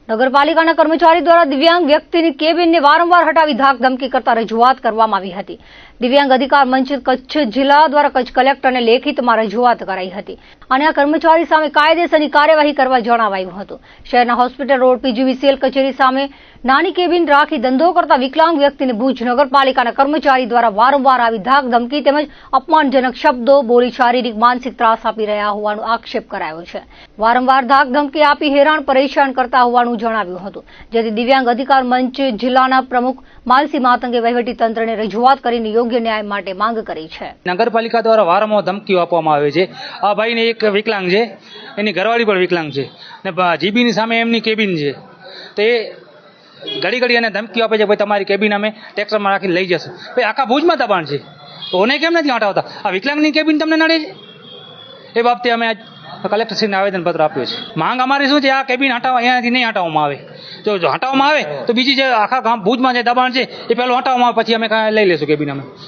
નગરપાલિકાના કર્મચારી દ્વારા દિવ્યાંગ વ્યક્તિની કેબિનને વારંવાર હટાવી ધાક ધમકી કરતા રજૂઆત કરવામાં આવી હતી. દિવ્યાંગ અધિકાર મંચ કચ્છ જિલ્લા દ્વારા કચ્છ કલેક્ટરને લેખિતમાં રજૂઆત કરાઈ હતી અને આ કર્મચારી સામે કાયદેસરની કાર્યવાહી કરવા જણાવાયું હતું. શહેરના હોસ્પિટલ રોડ પીજીવીસીએલ કચેરી સામે નાની કેબિન રાખી ધંધો કરતા વિકલાંગ વ્યક્તિને ભુજ નગરપાલિકાના કર્મચારી દ્વારા વારંવાર આવી ધાક ધમકી તેમજ અપમાનજનક શબ્દો બોલી શારીરિક માનસિક ત્રાસ આપી રહ્યા હોવાનો આક્ષેપ કરાયો છે. વારંવાર ધાક ધમકી આપી હેરાન પરેશાન કરતા હોવાનું જણાવ્યું હતું, જેથી દિવ્યાંગ અધિકાર મંચ જિલ્લાના પ્રમુખ માલસી માતંગે વહીવટી તંત્રને રજૂઆત કરીને યોગ્ય ન્યાય માટે માંગ કરી છે. નગરપાલિકા દ્વારા વારંવાર ધમકીઓ આપવામાં આવે છે. આ ભાઈને એક વિકલાંગ છે, એની ઘરવાળી પણ વિકલાંગ છે ને જીબીની સામે એમની કેબિન છે. તો એ ઘડી ઘડી એને ધમકીઓ આપે છે, ભાઈ તમારી કેબિન અમે ટેક્સરમાં રાખીને લઈ જશું. ભાઈ આખા ભુજમાં દબાણ છે, તો ઓને કેમ નથી હટાવતા? આ વિકલાંગની કેબિન તમને નડે છે? એ બાબતે અમે આજ કલેક્ટરશ્રીને આવેદનપત્ર આપ્યું છે. માંગ અમારી શું છે? આ કેબિન હટાવવા અહીંયાથી નહીં હટાવવામાં આવે. જો હટાવવામાં આવે તો બીજી જે આખા ગામ ભુજમાં જે દબાણ છે એ પહેલું હટાવવામાં આવે, પછી અમે લઈ લઈશું કેબિન અમે.